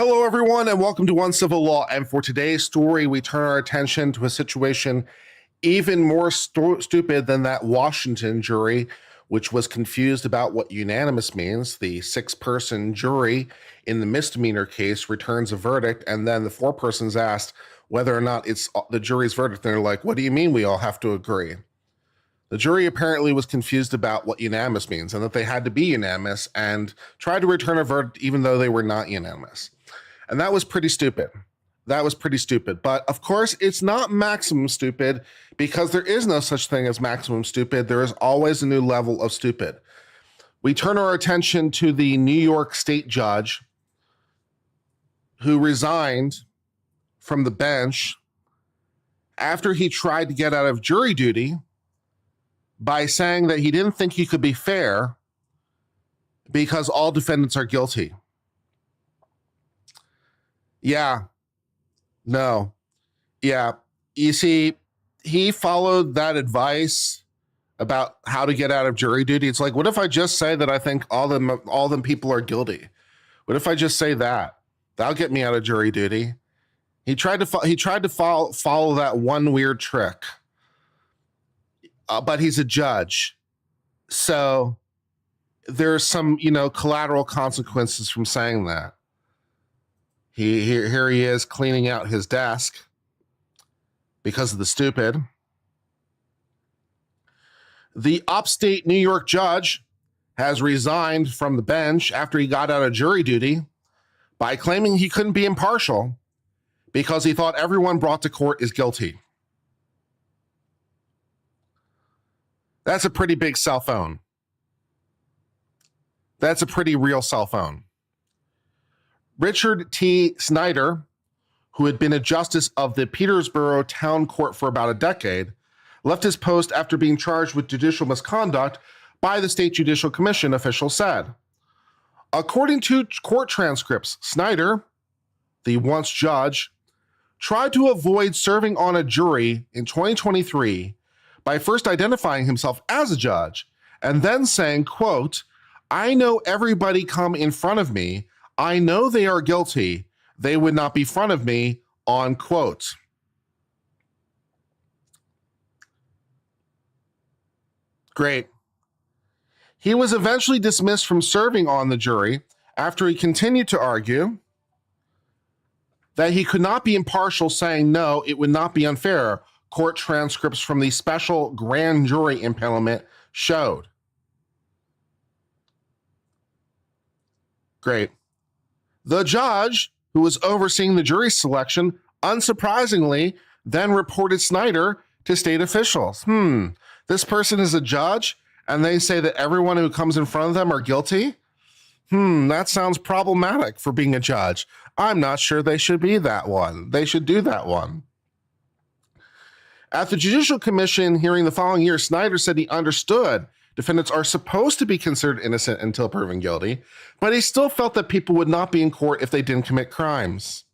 Hello, everyone, and welcome to One Civil Law. And for today's story, we turn our attention to a situation even more stupid than that Washington jury, which was confused about what unanimous means. The six-person jury in the misdemeanor case returns a verdict, and then the four persons asked whether or not it's the jury's verdict. And they're like, what do you mean we all have to agree? The jury apparently was confused about what unanimous means and that they had to be unanimous and tried to return a verdict even though they were not unanimous. And that was pretty stupid. But of course, it's not maximum stupid because there is no such thing as maximum stupid. There is always a new level of stupid. We turn our attention to the New York State judge who resigned from the bench after he tried to get out of jury duty by saying that he didn't think he could be fair because all defendants are guilty. Yeah. You see, he followed that advice about how to get out of jury duty. It's like, what if I just say that I think all them people are guilty? What if I just say that? That'll get me out of jury duty. He tried to follow that one weird trick. But he's a judge. So there's some, collateral consequences from saying that. Here he is cleaning out his desk because of the stupid. The upstate New York judge has resigned from the bench after he got out of jury duty by claiming he couldn't be impartial because he thought everyone brought to court is guilty. That's a pretty big cell phone. That's a pretty real cell phone. Richard T. Snyder, who had been a justice of the Petersboro Town Court for about a decade, left his post after being charged with judicial misconduct by the State Judicial Commission, officials said. According to court transcripts, Snyder, the once judge, tried to avoid serving on a jury in 2023 by first identifying himself as a judge and then saying, quote, I know everybody come in front of me. I know they are guilty. They would not be front of me, unquote. Great. He was eventually dismissed from serving on the jury after he continued to argue that he could not be impartial, saying, no, it would not be unfair. Court transcripts from the special grand jury impanelment showed. Great. The judge, who was overseeing the jury selection, unsurprisingly, then reported Snyder to state officials. This person is a judge, and they say that everyone who comes in front of them are guilty? That sounds problematic for being a judge. I'm not sure they should be that one. They should do that one. At the Judicial Commission hearing the following year, Snyder said he understood defendants are supposed to be considered innocent until proven guilty, but he still felt that people would not be in court if they didn't commit crimes.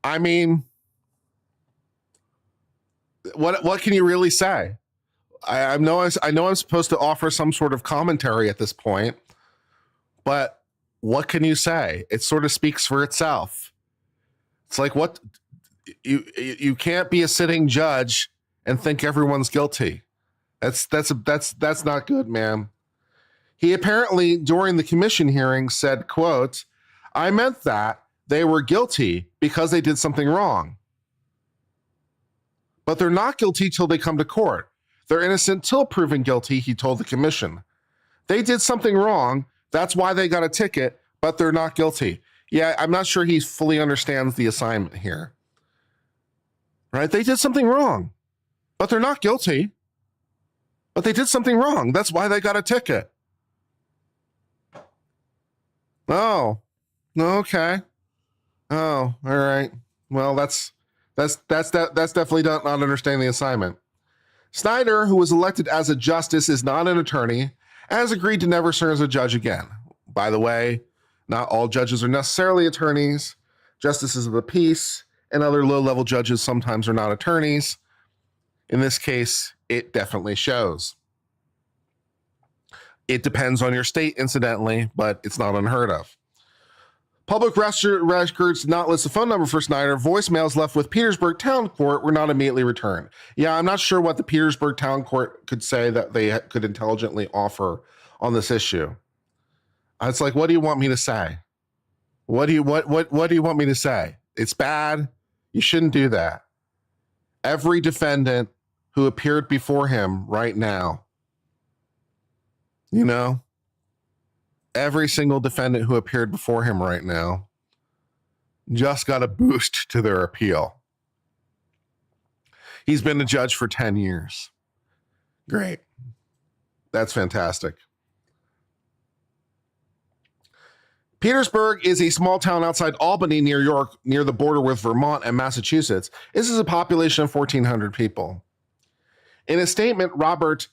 I mean, what can you really say? I know I'm supposed to offer some sort of commentary at this point, but what can you say? It sort of speaks for itself. It's like, what you can't be a sitting judge and think everyone's guilty. That's not good, man. He apparently during the commission hearing said, quote, I meant that they were guilty because they did something wrong. But they're not guilty till they come to court. They're innocent till proven guilty, he told the commission. They did something wrong. That's why they got a ticket, but they're not guilty. Yeah, I'm not sure he fully understands the assignment here. Right? They did something wrong, but they're not guilty. But they did something wrong. That's why they got a ticket. Oh, okay. Oh, all right. Well, that's definitely not understanding the assignment. Snyder, who was elected as a justice, is not an attorney and has agreed to never serve as a judge again. By the way, not all judges are necessarily attorneys. Justices of the peace and other low-level judges sometimes are not attorneys. In this case, it definitely shows. It depends on your state, incidentally, but it's not unheard of. Public records did not list a phone number for Snyder. Voicemails left with Petersburg Town Court were not immediately returned. Yeah, I'm not sure what the Petersburg Town Court could say that they could intelligently offer on this issue. It's like, what do you want me to say? What do you want me to say? It's bad. You shouldn't do that. Every defendant who appeared before him right now, every single defendant who appeared before him right now just got a boost to their appeal. He's been a judge for 10 years. Great. That's fantastic. Petersburg is a small town outside Albany, New York, near the border with Vermont and Massachusetts. This is a population of 1,400 people. In a statement, Robert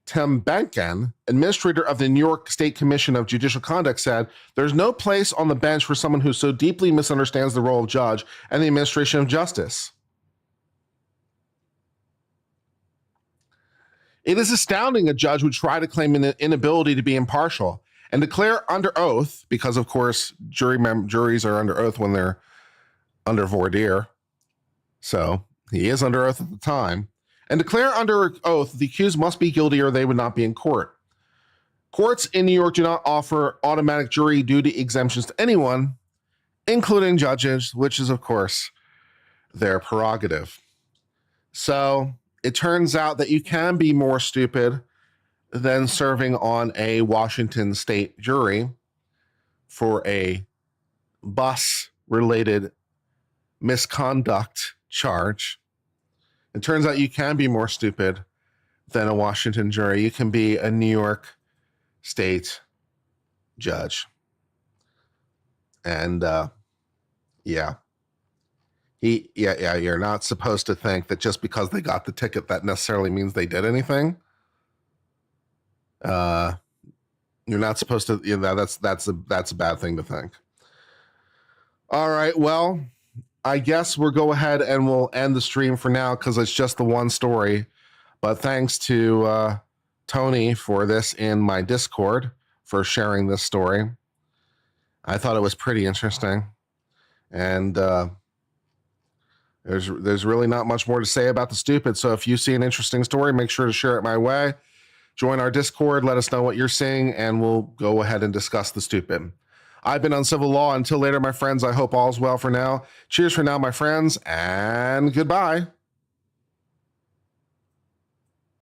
Tembenken, administrator of the New York State Commission of Judicial Conduct, said, "There's no place on the bench for someone who so deeply misunderstands the role of judge and the administration of justice. It is astounding a judge would try to claim an inability to be impartial and declare under oath, because of course juries are under oath when they're under voir dire. So he is under oath at the time. And declare under oath the accused must be guilty or they would not be in court. Courts in New York do not offer automatic jury duty exemptions to anyone, including judges, which is, of course, their prerogative. So it turns out that you can be more stupid than serving on a Washington state jury for a bus-related misconduct charge. It turns out you can be more stupid than a Washington jury. You can be a New York state judge. And you're not supposed to think that just because they got the ticket, that necessarily means they did anything. You're not supposed to, that's a bad thing to think. All right, well, I guess we'll go ahead and we'll end the stream for now because it's just the one story. But thanks to Tony for this in my Discord, for sharing this story. I thought it was pretty interesting. And there's really not much more to say about the stupid. So if you see an interesting story, make sure to share it my way. Join our Discord. Let us know what you're seeing, and we'll go ahead and discuss the stupid. I've been Uncivil Law. Until later, my friends, I hope all's well for now. Cheers for now, my friends, and goodbye.